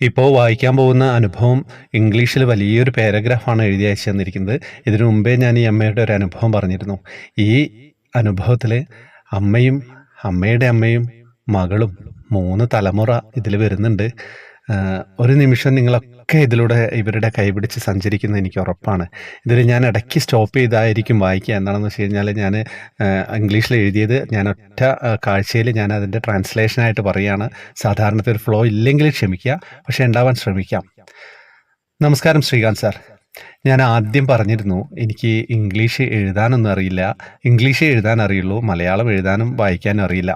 ഇപ്പോൾ വായിക്കാൻ പോകുന്ന അനുഭവം ഇംഗ്ലീഷിൽ വലിയൊരു പാരഗ്രാഫാണ് എഴുതി അയച്ചു തന്നിരിക്കുന്നത്. ഇതിനു മുമ്പേ ഞാൻ ഈ അമ്മയുടെ ഒരു അനുഭവം പറഞ്ഞിരുന്നു. ഈ അനുഭവത്തിൽ അമ്മയും അമ്മയുടെ അമ്മയും മകളും 3 തലമുറ ഇതിൽ വരുന്നുണ്ട്. ഒരു നിമിഷം നിങ്ങളൊക്കെ ഇതിലൂടെ ഇവരുടെ കൈപിടിച്ച് സഞ്ചരിക്കുന്നത് എനിക്ക് ഉറപ്പാണ്. ഇതിൽ ഞാൻ ഇടയ്ക്ക് സ്റ്റോപ്പ് ചെയ്തായിരിക്കും വായിക്കുക. എന്താണെന്ന് വെച്ച് കഴിഞ്ഞാൽ ഞാൻ ഇംഗ്ലീഷിൽ എഴുതിയത് ഞാൻ ഒറ്റ കാഴ്ചയിൽ ഞാൻ അതിൻ്റെ ട്രാൻസ്ലേഷനായിട്ട് പറയുകയാണ്. സാധാരണത്തെ ഒരു ഫ്ലോ ഇല്ലെങ്കിൽ ക്ഷമിക്കുക, പക്ഷേ ഉണ്ടാവാൻ ശ്രമിക്കാം. നമസ്കാരം ശ്രീകാന്ത് സാർ. ഞാൻ ആദ്യം പറഞ്ഞിരുന്നു എനിക്ക് ഇംഗ്ലീഷ് എഴുതാനൊന്നും അറിയില്ല. ഇംഗ്ലീഷേ എഴുതാൻ അറിയുള്ളൂ, മലയാളം എഴുതാനും വായിക്കാനും അറിയില്ല.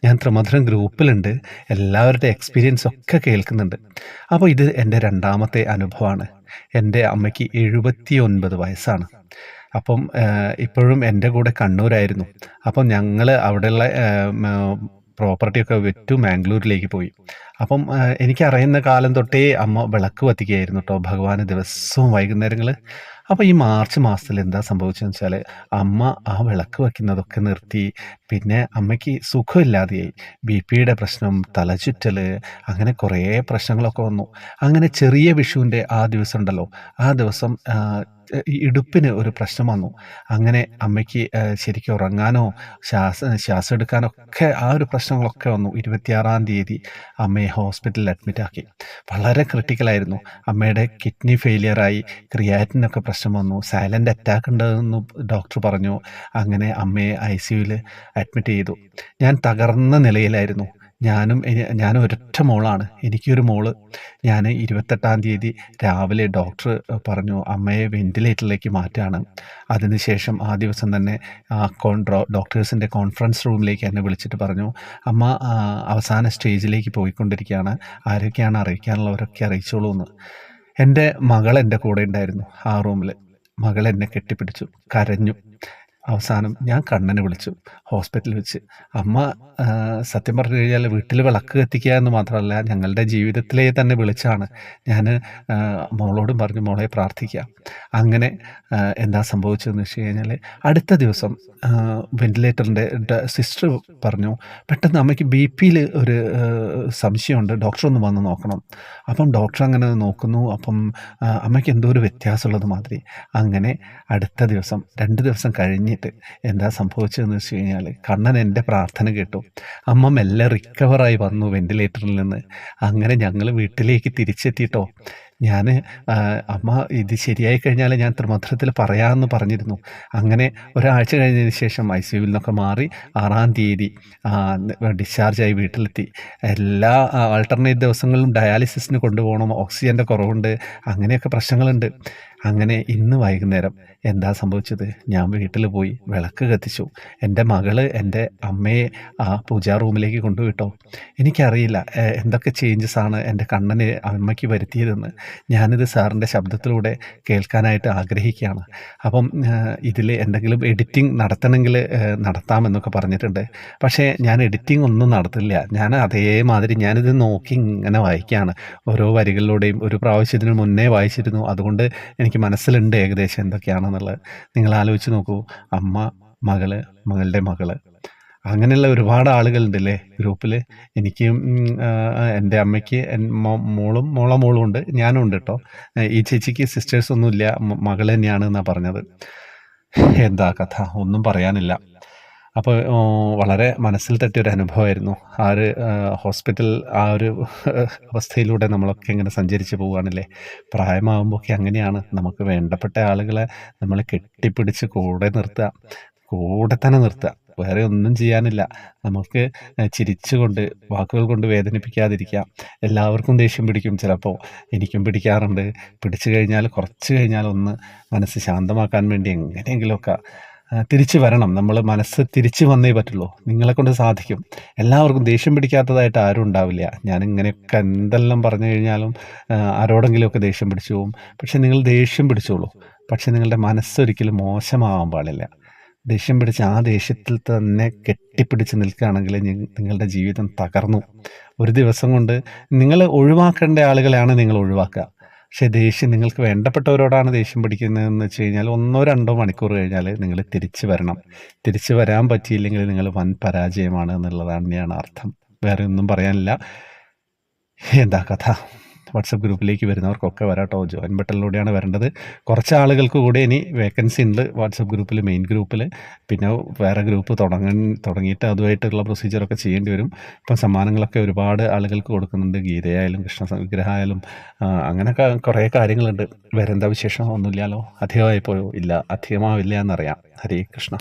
ഞാൻ ത്രിമധുരം ഗ്രൂപ്പിലുണ്ട്, എല്ലാവരുടെ എക്സ്പീരിയൻസ് ഒക്കെ കേൾക്കുന്നുണ്ട്. അപ്പോൾ ഇത് എൻ്റെ 2ാമത്തെ അനുഭവമാണ്. എൻ്റെ അമ്മയ്ക്ക് 79 വയസ്സാണ്. അപ്പം ഇപ്പോഴും എൻ്റെ കൂടെ കണ്ണൂരായിരുന്നു. അപ്പം ഞങ്ങൾ അവിടെയുള്ള പ്രോപ്പർട്ടിയൊക്കെ വിറ്റു മാംഗ്ലൂരിലേക്ക് പോയി. അപ്പം എനിക്കറിയുന്ന കാലം തൊട്ടേ അമ്മ വിളക്ക് കത്തിക്കുകയായിരുന്നു കേട്ടോ, ഭഗവാന് ദിവസവും വൈകുന്നേരങ്ങൾ. അപ്പോൾ ഈ മാർച്ച് മാസത്തിൽ എന്താ സംഭവിച്ചതെന്ന് വെച്ചാൽ അമ്മ ആ വിളക്ക് വയ്ക്കുന്നതൊക്കെ നിർത്തി. പിന്നെ അമ്മയ്ക്ക് സുഖമില്ലാതെയായി. BP-യുടെ പ്രശ്നം, തലചുറ്റൽ, അങ്ങനെ കുറേ പ്രശ്നങ്ങളൊക്കെ വന്നു. അങ്ങനെ ചെറിയ വിഷുവിൻ്റെ ആ ദിവസം ഉണ്ടല്ലോ, ആ ദിവസം ഈ ഇടുപ്പിന് ഒരു പ്രശ്നം വന്നു. അങ്ങനെ അമ്മയ്ക്ക് ശരിക്കും ഉറങ്ങാനോ ശ്വാസം എടുക്കാനോ ഒക്കെ ആ ഒരു പ്രശ്നങ്ങളൊക്കെ വന്നു. 26-ാം തീയതി അമ്മയെ ഹോസ്പിറ്റലിൽ അഡ്മിറ്റാക്കി. വളരെ ക്രിട്ടിക്കലായിരുന്നു. അമ്മയുടെ കിഡ്നി ഫെയിലിയറായി, ക്രിയാറ്റിനൊക്കെ പ്രശ്നം വന്നു, സൈലൻ്റ് അറ്റാക്ക് ഉണ്ടെന്ന് ഡോക്ടർ പറഞ്ഞു. അങ്ങനെ അമ്മയെ ICUവിൽ അഡ്മിറ്റ് ചെയ്തു. ഞാൻ തകർന്ന നിലയിലായിരുന്നു. ഞാൻ ഒരൊറ്റ മോളാണ്, എനിക്കൊരു മോള്. ഞാൻ 28-ാം തീയതി രാവിലെ ഡോക്ടർ പറഞ്ഞു അമ്മയെ വെന്റിലേറ്ററിലേക്ക് മാറ്റുകയാണ്. അതിനുശേഷം ആ ദിവസം തന്നെ ഡോക്ടേഴ്സിൻ്റെ കോൺഫറൻസ് റൂമിലേക്ക് എന്നെ വിളിച്ചിട്ട് പറഞ്ഞു അമ്മ അവസാന സ്റ്റേജിലേക്ക് പോയിക്കൊണ്ടിരിക്കുകയാണ്, ആരൊക്കെയാണ് അറിയിക്കാനുള്ളവരൊക്കെ അറിയിച്ചോളൂ എന്ന്. എൻ്റെ മകൾ എൻ്റെ കൂടെ ഉണ്ടായിരുന്നു ആ റൂമിൽ. മകൾ എന്നെ കെട്ടിപ്പിടിച്ചു, കരഞ്ഞു. അവസാനം ഞാൻ കണ്ണനെ വിളിച്ചു ഹോസ്പിറ്റലിൽ വെച്ച്. അമ്മ സത്യം പറഞ്ഞു കഴിഞ്ഞാൽ വീട്ടിൽ വിളക്ക് കത്തിക്കുക എന്ന് മാത്രമല്ല, ഞങ്ങളുടെ ജീവിതത്തിലേ തന്നെ വിളിച്ചാണ്. ഞാൻ മോളോടും പറഞ്ഞു മോളെ പ്രാർത്ഥിക്കുക. അങ്ങനെ എന്താ സംഭവിച്ചതെന്ന് വെച്ച് കഴിഞ്ഞാൽ അടുത്ത ദിവസം വെന്റിലേറ്ററിൻ്റെ സിസ്റ്റർ പറഞ്ഞു പെട്ടെന്ന് അമ്മയ്ക്ക് BP-യിൽ ഒരു സംശയമുണ്ട്, ഡോക്ടർ ഒന്ന് വന്ന് നോക്കണം. അപ്പം ഡോക്ടർ അങ്ങനെ നോക്കുന്നു. അപ്പം അമ്മയ്ക്ക് എന്തോ ഒരു വ്യത്യാസമുള്ളത് മാതിരി. അങ്ങനെ അടുത്ത ദിവസം 2 ദിവസം കഴിഞ്ഞിട്ട് എന്താ സംഭവിച്ചതെന്ന് വെച്ച് കഴിഞ്ഞാൽ കണ്ണൻ എൻ്റെ പ്രാർത്ഥന കേട്ടു. അമ്മ മെല്ലെ റിക്കവറായി വന്നു വെന്റിലേറ്ററിൽ നിന്ന്. അങ്ങനെ ഞങ്ങൾ വീട്ടിലേക്ക് തിരിച്ചെത്തിയിട്ടോ. ഞാൻ അമ്മ ഇത് ശരിയായി കഴിഞ്ഞാൽ ഞാൻ ത്രിമധുരത്തിൽ പറയാമെന്ന് പറഞ്ഞിരുന്നു. അങ്ങനെ ഒരാഴ്ച കഴിഞ്ഞതിന് ശേഷം ICUവിൽ നിന്നൊക്കെ മാറി 6-ാം തീയതി ഡിസ്ചാർജായി വീട്ടിലെത്തി. എല്ലാ ആൾട്ടർനേറ്റ് ദിവസങ്ങളിലും ഡയാലിസിസിന് കൊണ്ടുപോകണം, ഓക്സിജൻ്റെ കുറവുണ്ട്, അങ്ങനെയൊക്കെ പ്രശ്നങ്ങളുണ്ട്. അങ്ങനെ ഇന്ന് വൈകുന്നേരം എന്താ സംഭവിച്ചത്, ഞാൻ വീട്ടിൽ പോയി വിളക്ക് കത്തിച്ചു. എൻ്റെ മകള് എൻ്റെ അമ്മയെ ആ പൂജാ റൂമിലേക്ക് കൊണ്ടുപോയിട്ടോ. എനിക്കറിയില്ല എന്തൊക്കെ ചേഞ്ചസ് ആണ് എൻ്റെ കണ്ണന് അമ്മയ്ക്ക് വരുത്തിയതെന്ന്. ഞാനിത് സാറിൻ്റെ ശബ്ദത്തിലൂടെ കേൾക്കാനായിട്ട് ആഗ്രഹിക്കുകയാണ്. അപ്പം ഇതിൽ എന്തെങ്കിലും എഡിറ്റിംഗ് നടത്തണമെങ്കിൽ നടത്താമെന്നൊക്കെ പറഞ്ഞിട്ടുണ്ട്. പക്ഷേ ഞാൻ എഡിറ്റിംഗ് ഒന്നും നടത്തില്ല. ഞാൻ അതേമാതിരി ഞാനിത് നോക്കി ഇങ്ങനെ വായിക്കുകയാണ്. ഓരോ വരികളിലൂടെയും ഒരു പ്രാവശ്യത്തിന് മുന്നേ വായിച്ചിരുന്നു. അതുകൊണ്ട് എനിക്ക് മനസ്സിലുണ്ട് ഏകദേശം എന്തൊക്കെയാണെന്നുള്ളത്. നിങ്ങൾ ആലോചിച്ച് നോക്കൂ, അമ്മ, മകള്, മകളുടെ മകള്, അങ്ങനെയുള്ള ഒരുപാട് ആളുകളുണ്ടല്ലേ ഗ്രൂപ്പിൽ. എനിക്കും എൻ്റെ അമ്മയ്ക്ക് മോളും ഉണ്ട്, ഞാനും ഉണ്ട് കേട്ടോ. ഈ ചേച്ചിക്ക് സിസ്റ്റേഴ്സ് ഒന്നുമില്ല, മകൾ തന്നെയാണ് എന്നാണ് പറഞ്ഞത്. എന്താ കഥ, ഒന്നും പറയാനില്ല. അപ്പോൾ വളരെ മനസ്സിൽ തട്ടിയൊരു അനുഭവമായിരുന്നു. ആ ഒരു ഹോസ്പിറ്റൽ ആ ഒരു അവസ്ഥയിലൂടെ നമ്മളൊക്കെ ഇങ്ങനെ സഞ്ചരിച്ച് പോവുകയാണല്ലേ. പ്രായമാകുമ്പോഴൊക്കെ അങ്ങനെയാണ്. നമുക്ക് വേണ്ടപ്പെട്ട ആളുകളെ നമ്മൾ കെട്ടിപ്പിടിച്ച് കൂടെ തന്നെ നിർത്തുക. വേറെ ഒന്നും ചെയ്യാനില്ല. നമുക്ക് ചിരിച്ചുകൊണ്ട് വാക്കുകൾ കൊണ്ട് വേദനിപ്പിക്കാതിരിക്കാം. എല്ലാവർക്കും ദേഷ്യം പിടിക്കും, ചിലപ്പോൾ എനിക്കും പിടിക്കാറുണ്ട്. പിടിച്ചു കഴിഞ്ഞാൽ കുറച്ച് കഴിഞ്ഞാൽ ഒന്ന് മനസ്സ് ശാന്തമാക്കാൻ വേണ്ടി എങ്ങനെയെങ്കിലുമൊക്കെ തിരിച്ചു വരണം. നമ്മൾ മനസ്സ് തിരിച്ചു വന്നേ പറ്റുള്ളൂ. നിങ്ങളെക്കൊണ്ട് സാധിക്കും. എല്ലാവർക്കും ദേഷ്യം പിടിക്കാത്തതായിട്ട് ആരും ഉണ്ടാവില്ല. ഞാനിങ്ങനെയൊക്കെ എന്തെല്ലാം പറഞ്ഞു കഴിഞ്ഞാലും ആരോടെങ്കിലുമൊക്കെ ദേഷ്യം പിടിച്ചു പോവും. പക്ഷെ നിങ്ങൾ ദേഷ്യം പിടിച്ചോളൂ, പക്ഷെ നിങ്ങളുടെ മനസ്സൊരിക്കലും മോശമാവാൻ പാടില്ല. ദേഷ്യം പിടിച്ച് ആ ദേഷ്യത്തിൽ തന്നെ കെട്ടിപ്പിടിച്ച് നിൽക്കുകയാണെങ്കിൽ നിങ്ങളുടെ ജീവിതം തകർന്നു. ഒരു ദിവസം കൊണ്ട് നിങ്ങൾ ഒഴിവാക്കേണ്ട ആളുകളെയാണ് നിങ്ങൾ ഒഴിവാക്കുക. പക്ഷേ ദേഷ്യം നിങ്ങൾക്ക് വേണ്ടപ്പെട്ടവരോടാണ് ദേഷ്യം പിടിക്കുന്നതെന്ന് വെച്ച് കഴിഞ്ഞാൽ 1-2 മണിക്കൂർ കഴിഞ്ഞാൽ നിങ്ങൾ തിരിച്ചു വരണം. തിരിച്ചു വരാൻ പറ്റിയില്ലെങ്കിൽ നിങ്ങൾ വൻ പരാജയമാണ് എന്നുള്ളതാണ് തന്നെയാണ് അർത്ഥം. വേറെ ഒന്നും പറയാനില്ല. എന്താ കഥ, വാട്സപ്പ് ഗ്രൂപ്പിലേക്ക് വരുന്നവർക്കൊക്കെ വരാട്ടോ. ജോയിൻ ബട്ടണിലൂടെയാണ് വരേണ്ടത്. കുറച്ച് ആളുകൾക്ക് കൂടി ഇനി വേക്കൻസി ഉണ്ട് വാട്സപ്പ് ഗ്രൂപ്പിൽ, മെയിൻ ഗ്രൂപ്പിൽ. പിന്നെ വേറെ ഗ്രൂപ്പ് തുടങ്ങിയിട്ട് അതുമായിട്ടുള്ള പ്രൊസീജിയറൊക്കെ ചെയ്യേണ്ടി വരും. ഇപ്പം സമ്മാനങ്ങളൊക്കെ ഒരുപാട് ആളുകൾക്ക് കൊടുക്കുന്നുണ്ട്. ഗീതയായാലും കൃഷ്ണ വിഗ്രഹമായാലും അങ്ങനെയൊക്കെ കുറേ കാര്യങ്ങളുണ്ട്. വേറെ എന്താ വിശേഷം? ഒന്നുമില്ലല്ലോ. അധികമായി പോയോ? ഇല്ല, അധികമാവില്ല എന്നറിയാം. ഹരേ കൃഷ്ണ.